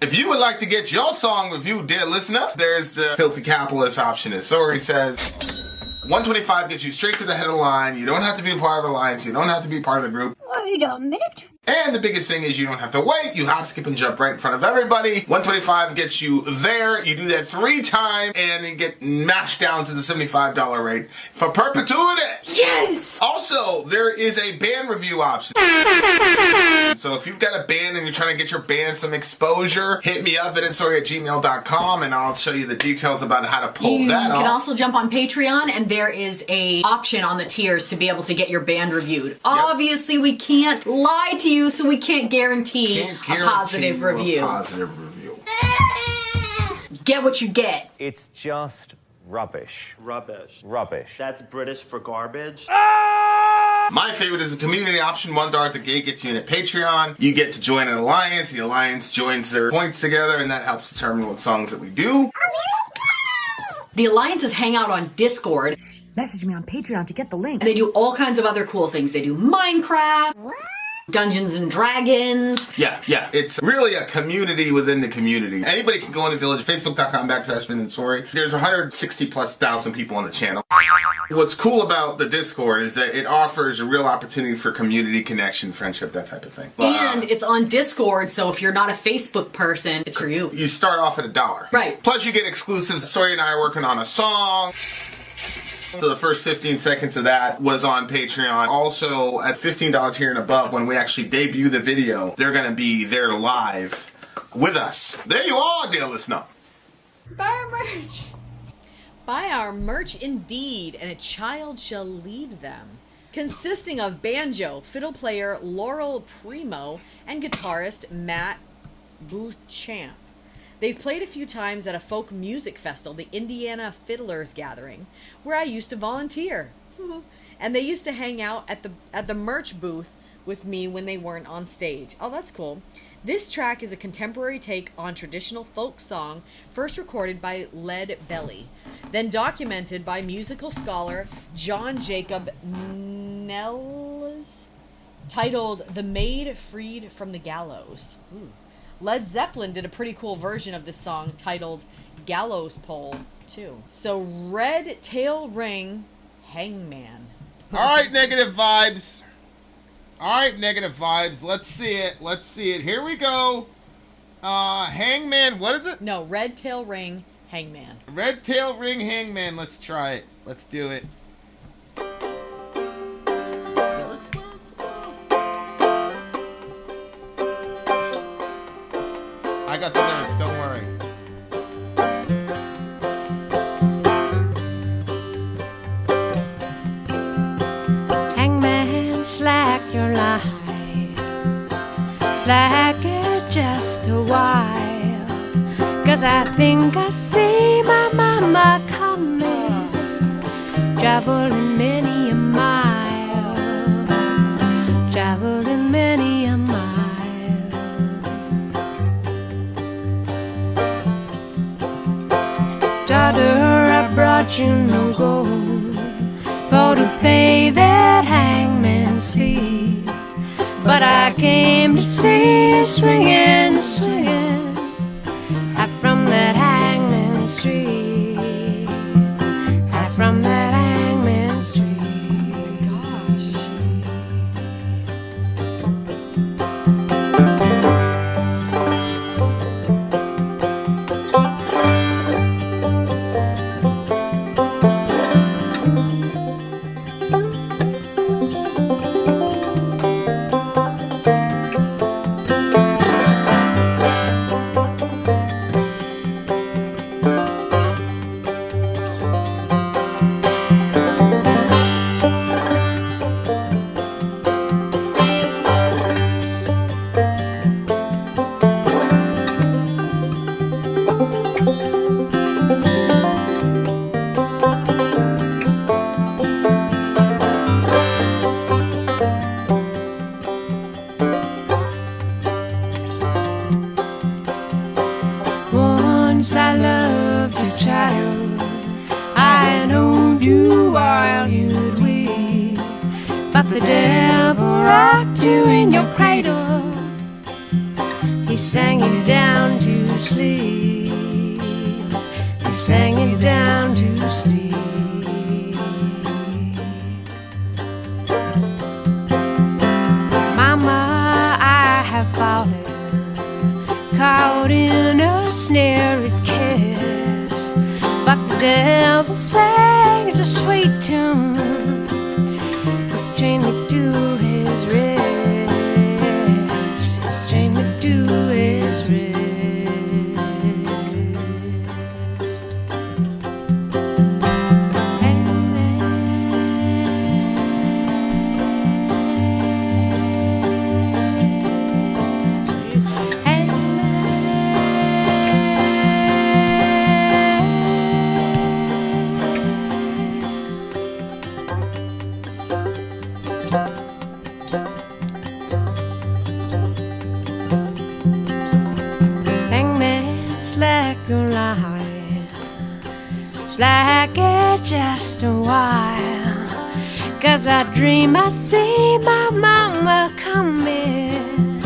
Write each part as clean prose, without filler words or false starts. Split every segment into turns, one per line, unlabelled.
If you would like to get your song reviewed, dear listener, there's the Filthy Capitalist option. As Sori says, $125 gets you straight to the head of the line. You don't have to be a part of the alliance. You don't have to be part of the group.
Wait a minute.
And the biggest thing is you don't have to wait. You hop, skip, and jump right in front of everybody. $125 gets you there. You do that 3 times, and then get mashed down to the $75 rate for perpetuity.
Yes!
Also, there is a band review option. So if you've got a band and you're trying to get your band some exposure, hit me up at vinsori@gmail.com, and I'll show you the details about how to pull that off.
You can also jump on Patreon, and there is a option on the tiers to be able to get your band reviewed. Yep. Obviously, we can't lie to you, so we can't guarantee a positive review. Get what you get.
It's just rubbish.
Rubbish.
Rubbish.
That's British for garbage.
My favorite is the community option. $1 at the gate gets you in a Patreon. You get to join an alliance. The alliance joins their points together, and that helps determine what songs that we do.
The alliances hang out on Discord.
Message me on Patreon to get the link.
And they do all kinds of other cool things. They do Minecraft, Dungeons and Dragons.
Yeah. It's really a community within the community. Anybody can go in the village, facebook.com/Vin and Sori. There's 160,000+ people on the channel. What's cool about the Discord is that it offers a real opportunity for community connection, friendship, that type of thing.
And it's on Discord, so if you're not a Facebook person, it's for you.
You start off at $1.
Right.
Plus you get exclusives. Sori and I are working on a song. So the first 15 seconds of that was on Patreon. Also, at $15 tier and above, when we actually debut the video, they're going to be there live with us. There you are, dear listener.
Buy our merch. Buy our merch indeed, and a child shall lead them. Consisting of banjo, fiddle player Laurel Primo, and guitarist Matt Beauchamp. They've played a few times at a folk music festival, the Indiana Fiddlers Gathering, where I used to volunteer. And they used to hang out at the merch booth with me when they weren't on stage. Oh, that's cool. This track is a contemporary take on traditional folk song, first recorded by Lead Belly, then documented by musical scholar John Jacob Nelles, titled "The Maid Freed from the Gallows." Ooh. Led Zeppelin did a pretty cool version of this song titled Gallows Pole, too. So, Red Tail Ring, Hangman.
Alright, negative vibes. Let's see it. Here we go. Hangman, what is it?
No, Red Tail Ring, Hangman.
Red Tail Ring, Hangman. Let's try it. Let's do it. I got the lyrics, don't worry.
Hangman, slack your line, slack it just a while, 'cause I think I see my mama coming, traveling many a mile, traveling many a mile. Daughter, I brought you no gold for to pay that hangman's fee, but I came to see you swinging, swinging out from that hangman's tree, out from that hangman's tree. Once I loved you, child, I knowed you while you'd weep, but the devil rocked you in your cradle, he sang you down to caught in a snare it kiss. But the devil sings a sweet tune, he's chained me to his wrist, he's chained me to his wrist. Like it just a while, 'cause I dream I see my mama coming,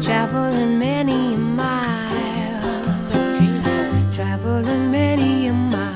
traveling many a mile, so painful. Traveling many a mile.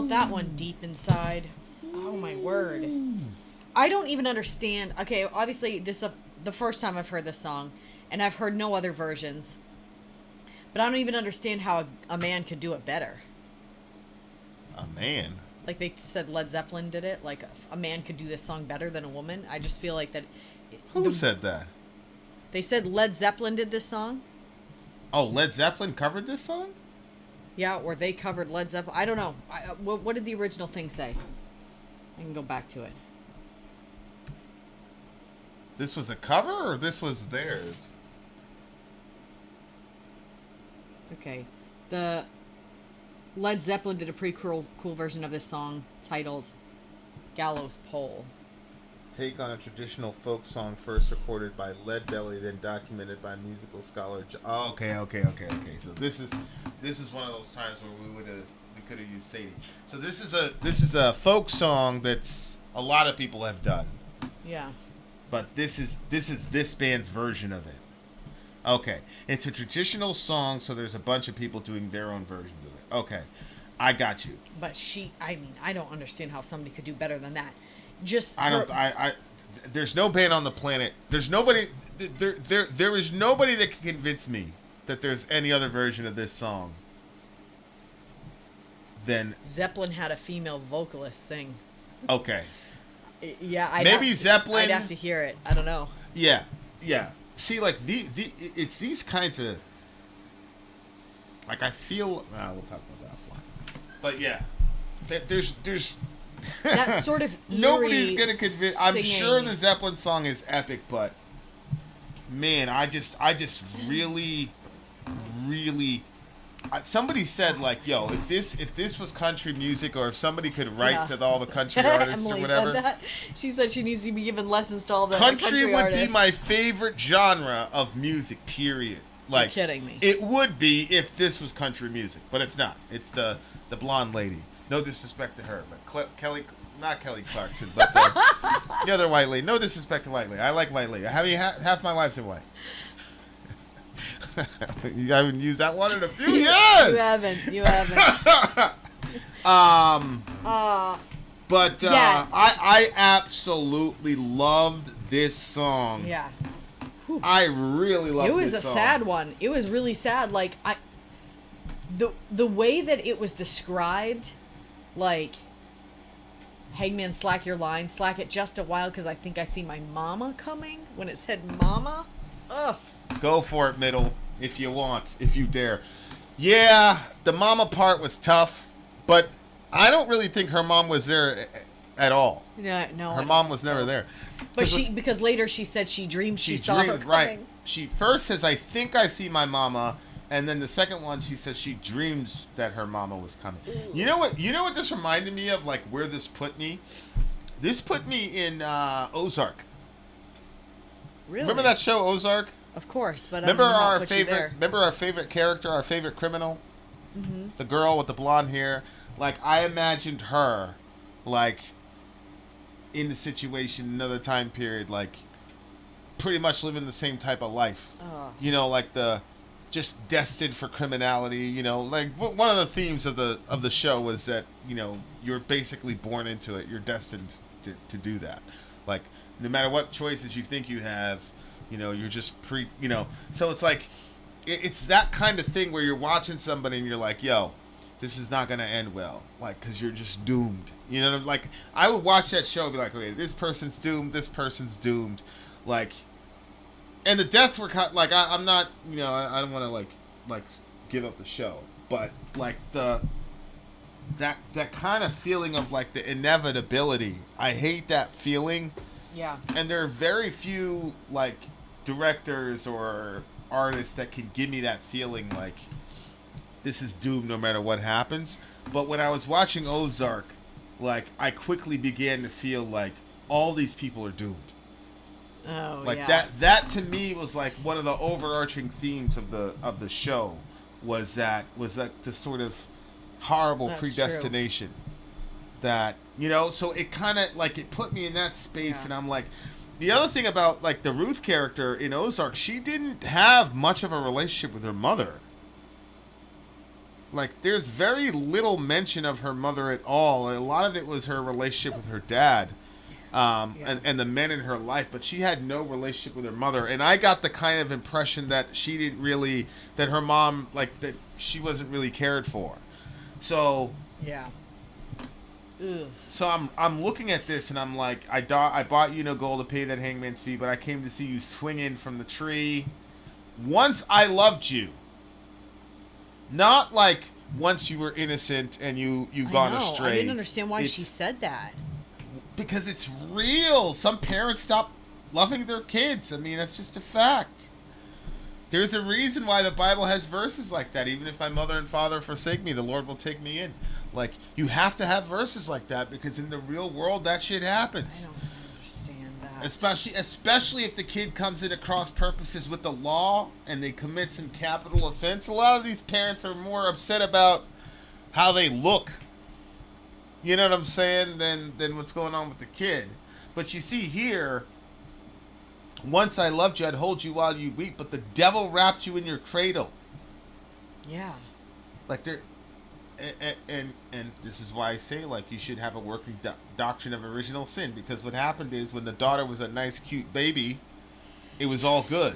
That one deep inside. Oh my word. I don't even understand. Okay, obviously this is the first time I've heard this song, and I've heard no other versions. But I don't even understand how a man could do it better.
A man?
Like they said Led Zeppelin did it. Like a man could do this song better than a woman. I just feel like that.
Who said that?
They said Led Zeppelin did this song.
Oh, Led Zeppelin covered this song?
Yeah, or they covered Led Zeppelin. I don't know. What did the original thing say? I can go back to it.
This was a cover, or this was theirs?
Okay. The Led Zeppelin did a pretty cool version of this song titled Gallows Pole.
Take on a traditional folk song first recorded by Lead Belly, then documented by musical scholar. Okay. So this is one of those times where we could have used Sadie. So this is a folk song that's a lot of people have done.
Yeah.
But this is this band's version of it. Okay, it's a traditional song, so there's a bunch of people doing their own versions of it. Okay, I got you.
But I don't understand how somebody could do better than that. Just
There's no band on the planet. There's nobody. There is nobody that can convince me that there's any other version of this song than
Zeppelin had a female vocalist sing.
Okay.
Yeah,
Zeppelin.
I'd have to hear it. I don't know.
Yeah. See, like it's these kinds of, like, I feel. We'll talk about that offline. But yeah, there's
that sort of
nobody's gonna convince. I'm
singing.
sure the Zeppelin song is epic, but man, I just really. Somebody said, like, yo, if this was country music, or if somebody could write to all the country artists
Emily
or whatever.
said that. She said she needs to be given lessons to all the
country would
artists.
be my favorite genre of music, period. Like,
you're kidding me.
It would be if this was country music, but it's not. It's the blonde lady. No disrespect to her, but not Kelly Clarkson, but the other white lady. No disrespect to white lady. I like white lady. Half my wives are white. You haven't used that one in a few years.
You haven't.
But
yeah.
I absolutely loved this song.
Yeah.
I really loved it.
It was a sad one. It was really sad. Like, the way that it was described, like, Hangman, slack your line, slack it just a while, because I think I see my mama coming. When it said mama, ugh.
Go for it, middle, if you want, if you dare. Yeah, the mama part was tough, but I don't really think her mom was there at all.
No,
her mom was never there.
But because later she said she dreamed she saw her coming.
Right. She first says, I think I see my mama, and then the second one she says she dreams that her mama was coming. You know what this reminded me of, like, where this put me? This put me in Ozark.
Really?
Remember that show Ozark?
Of course, but
remember our favorite character, our favorite criminal? Mm-hmm. The girl with the blonde hair. Like, I imagined her, like, in the situation, another time period, like, pretty much living the same type of life. You know, like just destined for criminality. You know, like, one of the themes of the show was that, you know, you're basically born into it. You're destined to do that. Like, no matter what choices you think you have, you know, you're just you know. So it's like, it's that kind of thing where you're watching somebody and you're like, yo, this is not going to end well. Like, because you're just doomed. You know, like, I would watch that show and be like, okay, this person's doomed, this person's doomed. Like, and the deaths were like, I'm not, you know, I don't want to, like give up the show. But, like, that kind of feeling of, like, the inevitability. I hate that feeling.
Yeah. And
there are very few, like, directors or artists that can give me that feeling, like, this is doomed no matter what happens. But when I was watching Ozark, like, I quickly began to feel like all these people are doomed.
Oh,
like,
yeah.
that to me was like one of the overarching themes of the show was like the sort of horrible predestination. True. That, you know, so it kind of, like, it put me in that space, and I'm like, the other thing about, like, the Ruth character in Ozark, she didn't have much of a relationship with her mother. Like, there's very little mention of her mother at all. A lot of it was her relationship with her dad, and the men in her life, but she had no relationship with her mother. And I got the kind of impression that she didn't really, that her mom, like, that she wasn't really cared for. So
yeah. Ugh.
So I'm looking at this and I'm like, I bought you no gold to pay that hangman's fee, but I came to see you swinging from the tree. Once I loved you. Not like once you were innocent and you gone astray.
I didn't understand why she said that.
Because it's real. Some parents stop loving their kids. I mean, that's just a fact. There's a reason why the Bible has verses like that. Even if my mother and father forsake me, the Lord will take me in. Like, you have to have verses like that because in the real world, that shit happens.
I don't understand that.
Especially if the kid comes in at cross purposes with the law and they commit some capital offense. A lot of these parents are more upset about how they look, you know what I'm saying, than what's going on with the kid. But you see here, once I loved you, I'd hold you while you weep, but the devil wrapped you in your cradle.
Yeah.
Like,
and this is why I say, like, you should have a working doctrine of original sin, because what happened is when the daughter was a nice, cute baby, it was all good.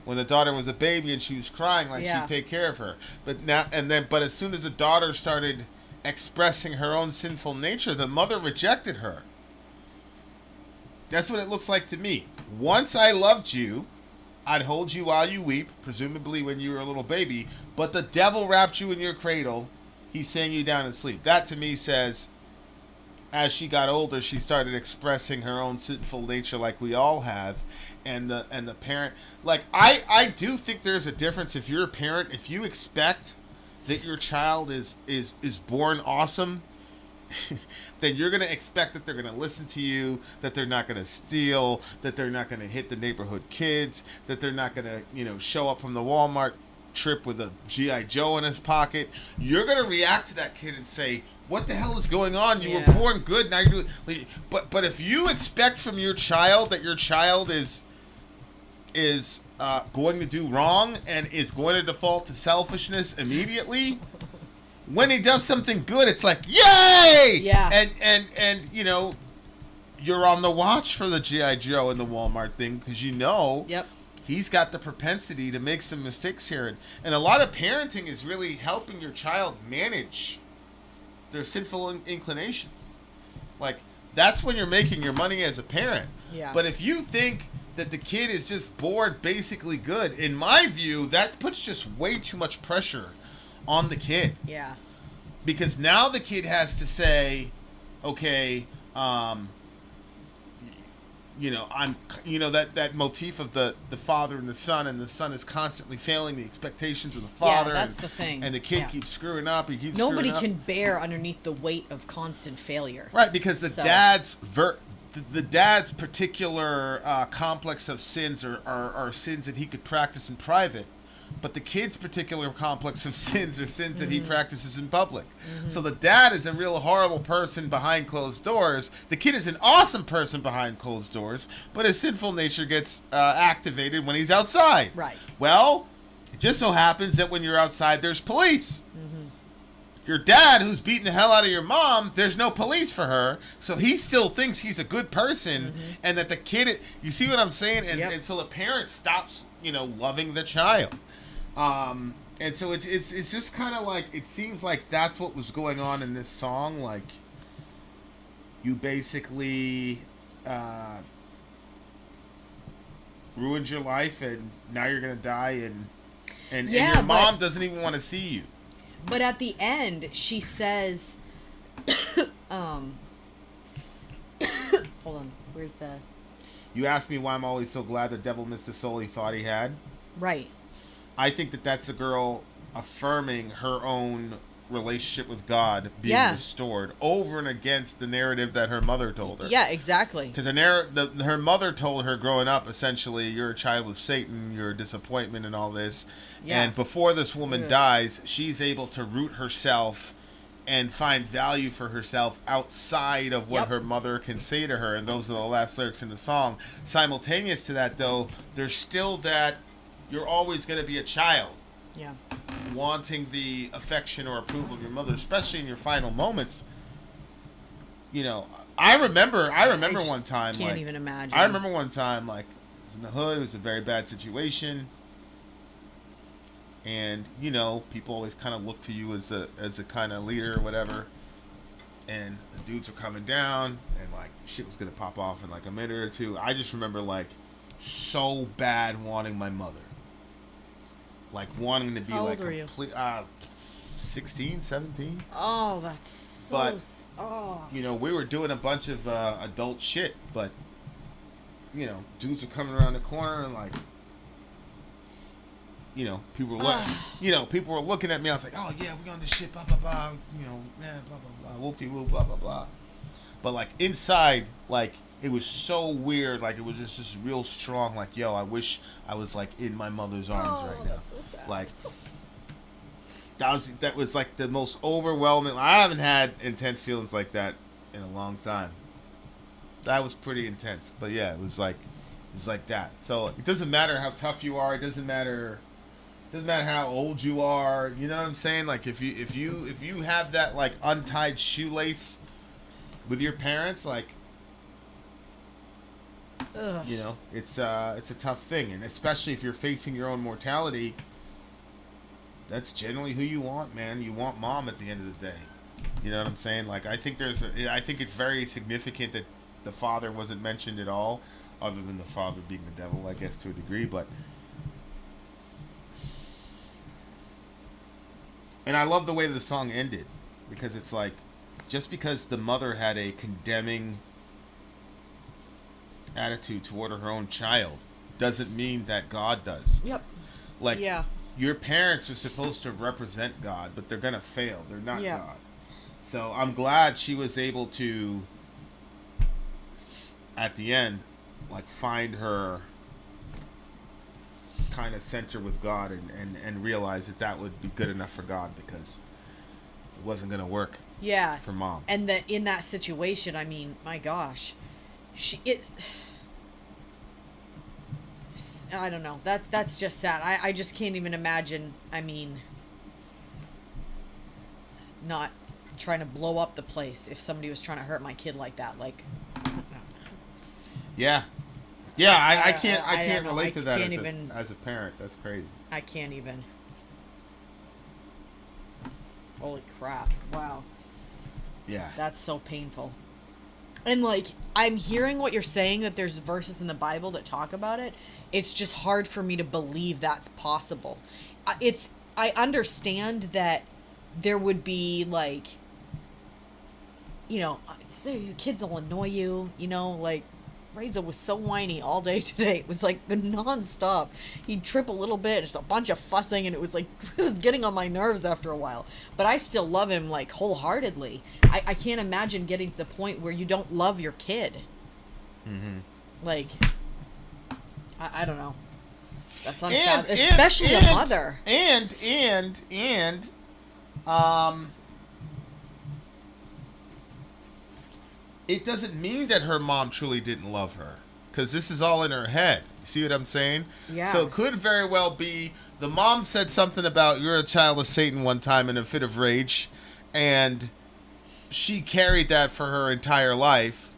When the daughter was a baby and she was crying, like, she'd take care of her. But as soon as the daughter started expressing her own sinful nature, the mother rejected her. That's what it looks like to me. Once I loved you, I'd hold you while you weep, presumably when you were a little baby, but the devil wrapped you in your cradle. He sang you down to sleep. That to me says, as she got older, she started expressing her own sinful nature like we all have. And the parent, like, I do think there's a difference. If you're a parent, if you expect that your child is born awesome, then you're going to expect that they're going to listen to you, that they're not going to steal, that they're not going to hit the neighborhood kids, that they're not going to, show up from the Walmart trip with a G.I. Joe in his pocket. You're going to react to that kid and say, what the hell is going on? You were born good, now you're doing... But if you expect from your child that your child is going to do wrong and is going to default to selfishness immediately, when he does something good, it's like, yay!
Yeah.
And you're on the watch for the G.I. Joe and the Walmart thing, because he's got the propensity to make some mistakes here. And a lot of parenting is really helping your child manage their sinful inclinations. Like, that's when you're making your money as a parent.
Yeah.
But if you think that the kid is just born basically good, in my view, that puts just way too much pressure on the kid.
Yeah.
Because now the kid has to say, okay, that motif of the father and the son is constantly failing the expectations of the father.
Yeah, that's the thing.
And the kid keeps screwing up.
Nobody can bear underneath the weight of constant failure.
Right, because the dad's particular complex of sins are sins that he could practice in private. But the kid's particular complex of sins are sins that he practices in public. So the dad is a real horrible person behind closed doors. The kid is an awesome person behind closed doors, but his sinful nature gets activated when he's outside.
Right.
Well, it just so happens that when you're outside, there's police. Your dad, who's beating the hell out of your mom, there's no police for her, so he still thinks he's a good person, and that the kid... You see what I'm saying? And so the parent stops, loving the child. And so it's just kind of like, it seems like that's what was going on in this song. Like, you basically ruined your life, and now you're gonna die, and your mom doesn't even want to see you.
But at the end, she says, hold on, where's the...
You asked me why I'm always so glad the devil missed the soul he thought he had.
Right.
I think that's a girl affirming her own relationship with God being restored over and against the narrative that her mother told her.
Yeah, exactly.
Because her mother told her growing up, essentially, you're a child of Satan, you're a disappointment and all this. Yeah. And before this woman dies, she's able to root herself and find value for herself outside of what her mother can say to her. And those are the last lyrics in the song. Simultaneous to that, though, there's still that you're always going to be a child.
Yeah.
Wanting the affection or approval of your mother, especially in your final moments. I remember one time.
Can't even imagine.
I remember one time, like, I was in the hood. It was a very bad situation, and people always kind of look to you as a kind of leader or whatever. And the dudes were coming down, and like shit was gonna pop off in like a minute or two. I just remember like so bad wanting my mother. Like wanting to be
How
like
old were you?
16, 17.
Oh, that's so...
But, we were doing a bunch of adult shit, but, dudes were coming around the corner and like, people were people were looking at me. I was like, oh yeah, we on this shit, blah, blah, blah, blah, blah, blah, whoop-de-whoop, blah, blah, blah. But like inside, like, it was so weird. Like, it was just this real strong, like, yo, I wish I was, like, in my mother's arms right now.
So sad.
Like, that was, like, the most overwhelming. I haven't had intense feelings like that in a long time. That was pretty intense. But, yeah, it was like that. So, it doesn't matter how tough you are. It doesn't matter, Doesn't matter how old you are. You know what I'm saying? Like if you have that like untied shoelace with your parents, like,
Ugh.
you know, it's a tough thing, and especially if you're facing your own mortality. That's generally who you want, man. You want mom at the end of the day. You know what I'm saying? Like, I think it's very significant that the father wasn't mentioned at all, other than the father being the devil, I guess, to a degree. But, and I love the way the song ended, because it's like, just because the mother had a condemning attitude toward her own child doesn't mean that God does.
Yep.
Like,
yeah.
Your parents are supposed to represent God, but they're going to fail. They're not God. So I'm glad she was able to, at the end, like, find her kind of center with God and realize that would be good enough for God, because it wasn't going to work for mom.
And that in that situation, I mean, my gosh, I don't know. That's just sad. I just can't even imagine. I mean, not trying to blow up the place if somebody was trying to hurt my kid like that. Like,
yeah, I can't relate to that as a parent. That's crazy.
I can't even. Holy crap! Wow.
Yeah.
That's so painful. And like, I'm hearing what you're saying, that there's verses in the Bible that talk about it. It's just hard for me to believe that's possible. I understand that there would be, like, you know, your kids will annoy you, you know, like, Reza was so whiny all day today. It was like nonstop. He'd trip a little bit, just a bunch of fussing, and it was like, it was getting on my nerves after a while. But I still love him, like, wholeheartedly. I can't imagine getting to the point where you don't love your kid. Mm-hmm. Like, I don't know. That's unfathomable, especially a mother.
And it doesn't mean that her mom truly didn't love her, because this is all in her head. You see what I'm saying?
Yeah.
So it could very well be the mom said something about "you're a child of Satan" one time in a fit of rage, and she carried that for her entire life,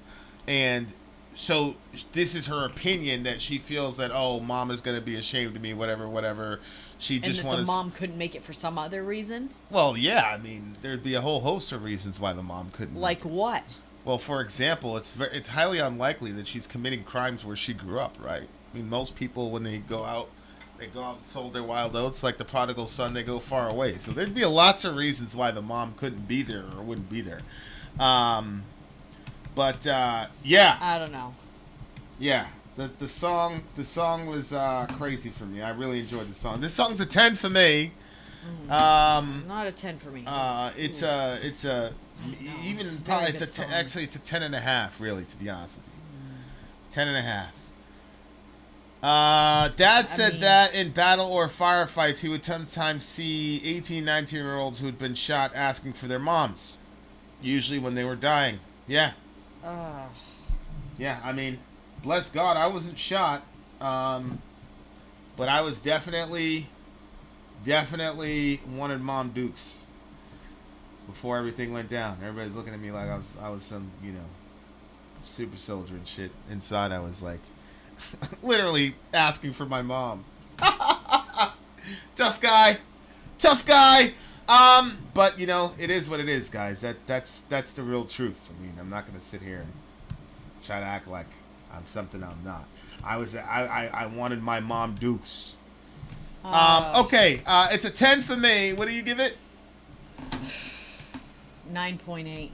and so this is her opinion, that she feels that, oh, mom is going to be ashamed of me, whatever. She just
and that the mom couldn't make it for some other reason?
Well, yeah, I mean, there'd be a whole host of reasons why the mom couldn't.
Like what?
Well, for example, it's highly unlikely that she's committing crimes where she grew up, right? I mean, most people, when they go out and sold their wild oats, like the prodigal son, they go far away. So there'd be lots of reasons why the mom couldn't be there or wouldn't be there. But yeah.
I don't know.
Yeah, the song was crazy for me. I really enjoyed the song. This song's a 10 for me.
Not a 10 for me.
It's a even probably it's a actually it's a 10.5, really, to be honest with you. 10.5. Dad said that in battle or firefights, he would sometimes see 18, 19-year-olds who had been shot asking for their moms, usually when they were dying. Yeah. Yeah, I mean, bless God, I wasn't shot, but I was definitely wanted Mom Dukes before everything went down. Everybody's looking at me like I was some, you know, super soldier and shit. Inside, I was like, literally asking for my mom. Tough guy. But you know, it is what it is, guys. That's the real truth. I mean, I'm not gonna sit here and try to act like I'm something I'm not. I wanted my Mom Dukes. Okay, it's a 10 for me. What do you give it?
9.8.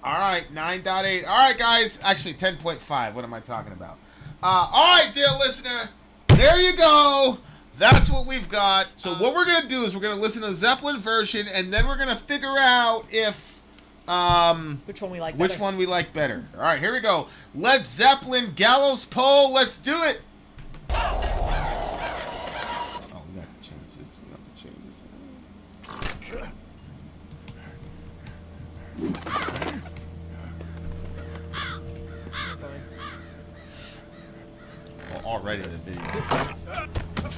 All right, 9.8. All right, guys. Actually, 10.5. What am I talking about? All right, dear listener. There you go. That's what we've got. So what we're going to do is we're going to listen to the Zeppelin version, and then we're going to figure out if...
which one we like
better. All right, here we go. Led Zeppelin, Gallows Pole. Let's do it. Oh, we got to change this. Well, already the video.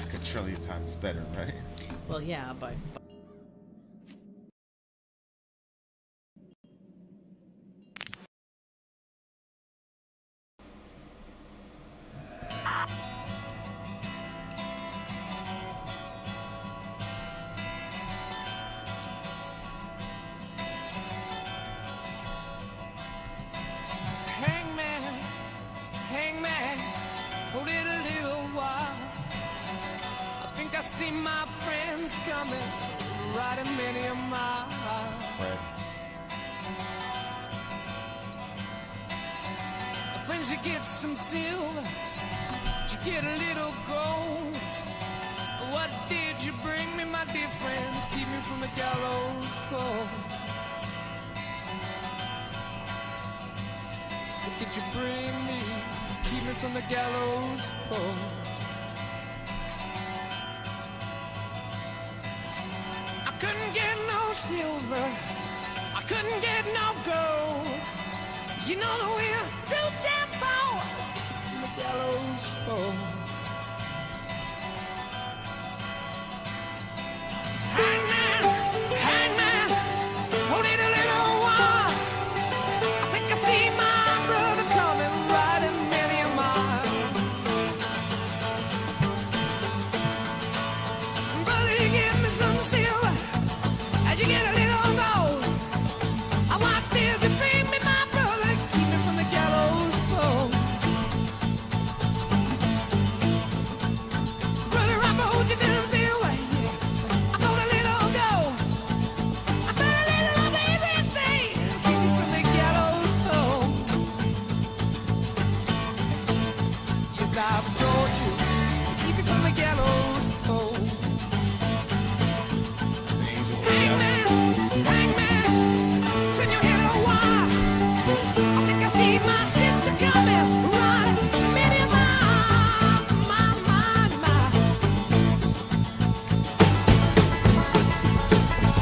like a trillion times better, right?
Well, yeah, but
Hangman, hangman, hold it a little while. I think I see my friends coming, riding many a mile.
Friends.
Friends, you get some silver, you get a little gold. What did you bring me, my dear friends? Keep me from the gallows pole. What did you bring me? Keep me from the gallows pole. I couldn't get no silver, I couldn't get no gold. You know that we're too damn poor. Keep from the gallows pole. Hangman, hangman, hold it a little while. I think I see my brother coming, riding many a mile. Brother, you give me some silver as you get a little gold. I want this to bring me, my brother, keep me from the gallows pole. Brother, I hold you some silver. I hold a little gold. I put a little of everything, keep me from the gallows pole. Yes, I've told you, keep me from the gallows pole.
The angel.
Hangman, hangman, turn your head a while. I think I see my sister coming, riding many a mile, my.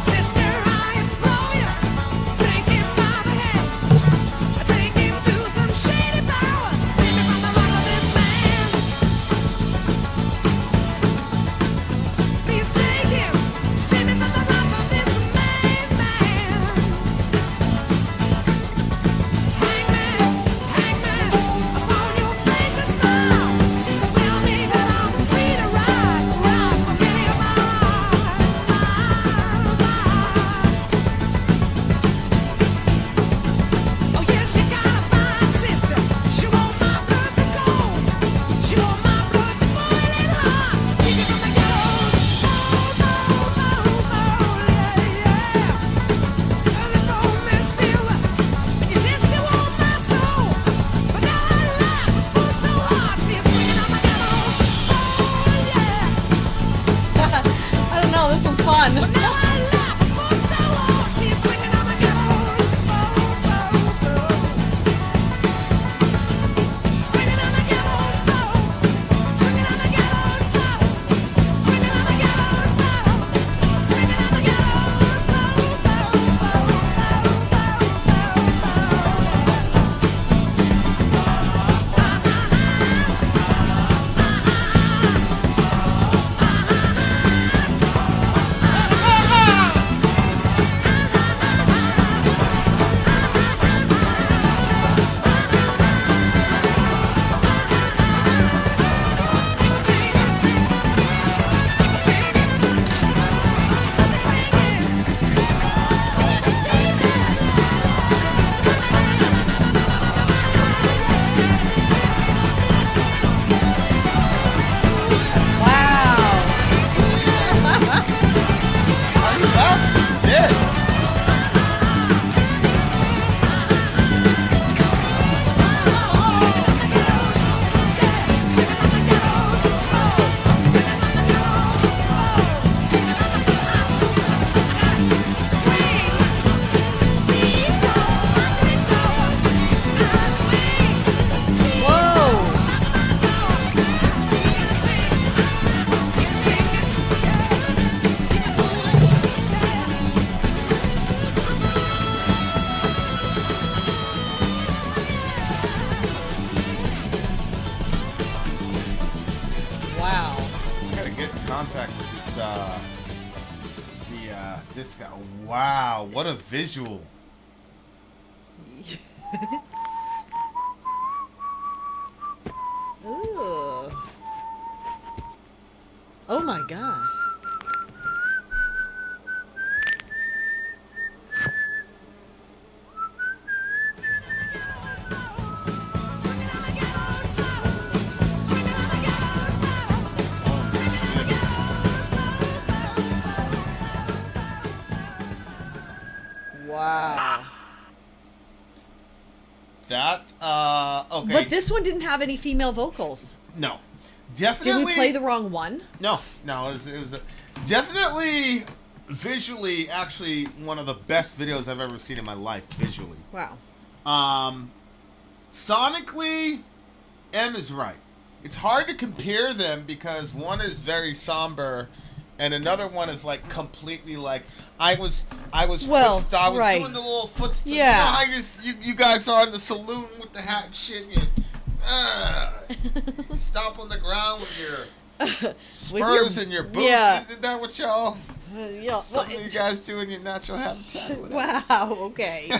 Sister, I implore you, take him by the hand, take him to some shady power, save me from the wrath of this man.
this guy. Wow, what a visual.
Ooh. Oh my gosh. Wow.
That, okay.
But this one didn't have any female vocals.
No.
Did
Definitely.
we play the wrong one?
No, it was definitely visually actually one of the best videos I've ever seen in my life, visually.
Wow.
Sonically, M is right. It's hard to compare them because one is very somber and another one is like completely like I was
right.
doing the little footstep.
Yeah.
You know, you guys are in the saloon with the hat and shit. And you stomp on the ground with your spurs and your boots.
Yeah.
Isn't that what y'all?
Yeah.
Some of you guys do in your natural habitat. Or whatever.
Wow. Okay.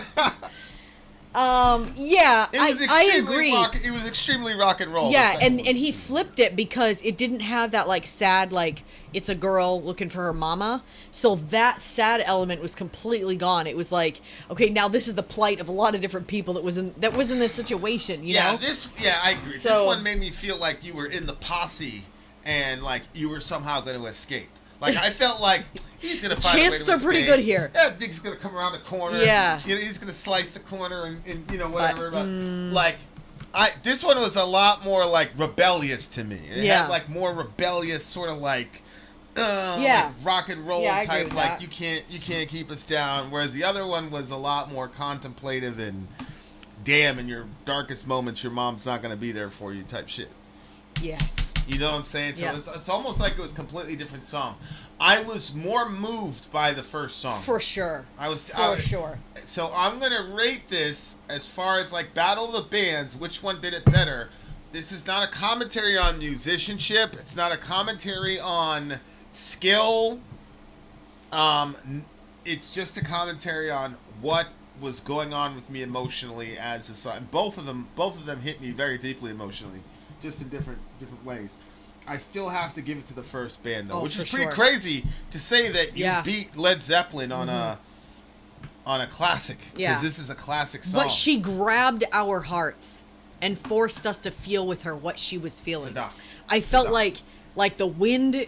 Yeah. I agree.
It was extremely rock and roll.
Yeah, and he flipped it because it didn't have that like sad like it's a girl looking for her mama. So that sad element was completely gone. It was like, okay, now this is the plight of a lot of different people that was in this situation, you know?
I agree.
So,
this one made me feel like you were in the posse and like you were somehow going to escape. Like I felt like he's going to find a way to escape.
Chances are pretty good here.
Yeah, Dick's going to come around the corner.
Yeah.
You know, he's going to slice the corner and you know, whatever. But, like, this one was a lot more like rebellious to me. It had like more rebellious sort of like, like rock and roll type. Like you can't keep us down. Whereas the other one was a lot more contemplative and damn, in your darkest moments, your mom's not going to be there for you type shit.
Yes.
You know what I'm saying? So it's almost like it was a completely different song. I was more moved by the first song.
For sure. Sure.
So I'm going to rate this as far as like Battle of the Bands, which one did it better. This is not a commentary on musicianship. It's not a commentary on skill. It's just a commentary on what was going on with me emotionally as a son. Both of them hit me very deeply emotionally, just in different ways. I still have to give it to the first band though, which is pretty crazy to say that you beat Led Zeppelin on a classic, because this is a classic song.
But she grabbed our hearts and forced us to feel with her what she was feeling. I felt like the wind.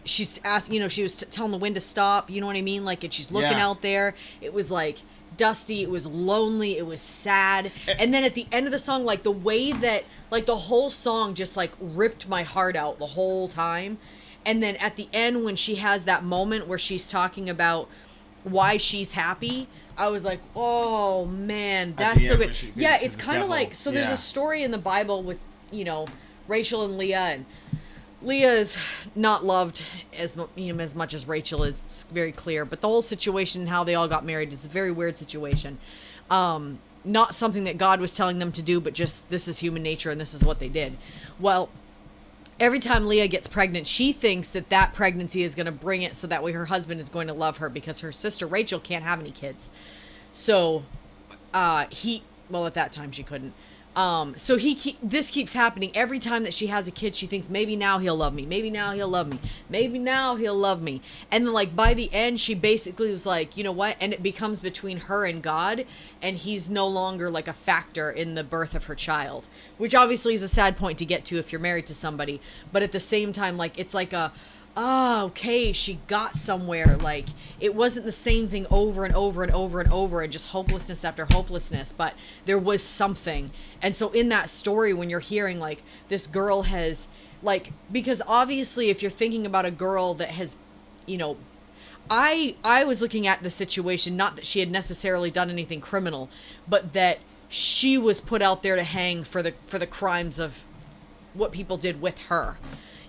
She's asked, she was telling the wind to stop. You know what I mean? Like, and she's looking out there. It was like dusty. It was lonely. It was sad. And then at the end of the song, like the way that, like the whole song just like ripped my heart out the whole time. And then at the end, when she has that moment where she's talking about why she's happy, I was like, oh man, that's so good. Yeah, it's kind of like, so there's a story in the Bible with, Rachel and Leah, and Leah is not loved as much as Rachel is. It's very clear. But the whole situation and how they all got married is a very weird situation. Not something that God was telling them to do, but just this is human nature and this is what they did. Well, every time Leah gets pregnant, she thinks that pregnancy is going to bring it so that way her husband is going to love her, because her sister Rachel can't have any kids. So at that time she couldn't. So this keeps happening every time that she has a kid. She thinks maybe now he'll love me. Maybe now he'll love me. Maybe now he'll love me. And then like by the end, she basically was like, you know what? And it becomes between her and God, and he's no longer like a factor in the birth of her child, which obviously is a sad point to get to if you're married to somebody. But at the same time, like it's like okay, she got somewhere. Like it wasn't the same thing over and over and over and over and just hopelessness after hopelessness, but there was something. And so in that story, when you're hearing like this girl has like, because obviously if you're thinking about a girl that has, I was looking at the situation, not that she had necessarily done anything criminal, but that she was put out there to hang for the crimes of what people did with her.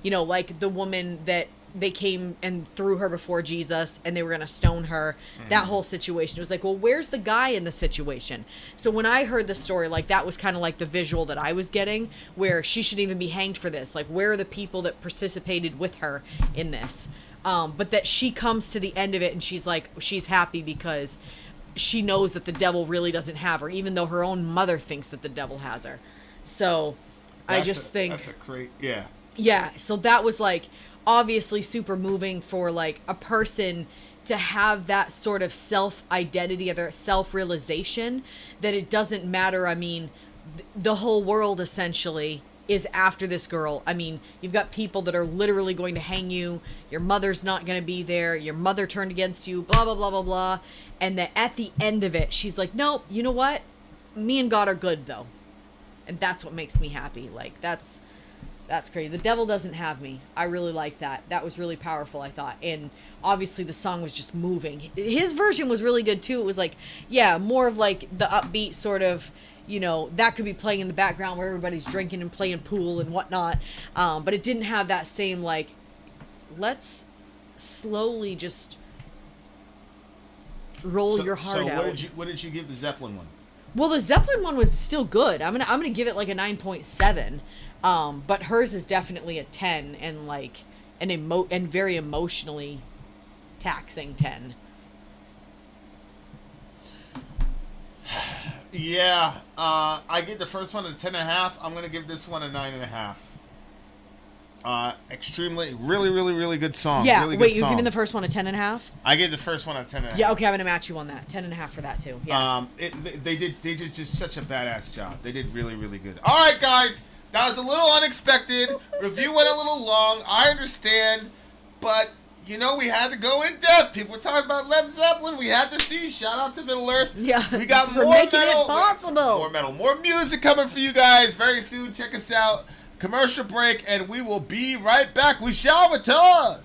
Like the woman that they came and threw her before Jesus and they were going to stone her. That whole situation. It was like, well, where's the guy in the situation? So when I heard the story, like that was kind of like the visual that I was getting, where she shouldn't even be hanged for this. Like, where are the people that participated with her in this? But that she comes to the end of it and she's like, she's happy because she knows that the devil really doesn't have her, even though her own mother thinks that the devil has her. So I just think
that's a great, yeah.
Yeah, so that was like obviously super moving for like a person to have that sort of self-identity or self-realization that it doesn't matter. I mean, the whole world essentially is after this girl. I mean, you've got people that are literally going to hang you. Your mother's not going to be there. Your mother turned against you, blah, blah, blah, blah, blah. And that at the end of it, she's like, nope, you know what? Me and God are good, though. And that's what makes me happy. Like, that's crazy. The devil doesn't have me. I really liked that. That was really powerful, I thought. And obviously the song was just moving. His version was really good, too. It was like, yeah, more of like the upbeat sort of, you know, that could be playing in the background where everybody's drinking and playing pool and whatnot. But it didn't have that same, like, let's slowly just roll your heart out.
What did you give the Zeppelin one?
Well, the Zeppelin one was still good. I'm gonna give it like a 9.7. But hers is definitely a 10 and like and very emotionally taxing 10.
Yeah, I give the first one a 10.5. I'm gonna give this one a 9.5. Extremely, really good song.
Yeah,
really
wait,
good
you're
song.
giving the first one a 10.5?
I gave the first one a 10.5.
Yeah, okay, I'm gonna match you on that. 10.5 for that too. Yeah.
They did just such a badass job. They did really good. All right, guys, that was a little unexpected. Review went a little long. I understand, but you know we had to go in depth. People were talking about Led Zeppelin. We had to see. Shout out to Middle Earth.
Yeah,
we got
for
more
making
metal.
it possible.
More metal, more music coming for you guys very soon. Check us out. Commercial break, and we will be right back. We shall return.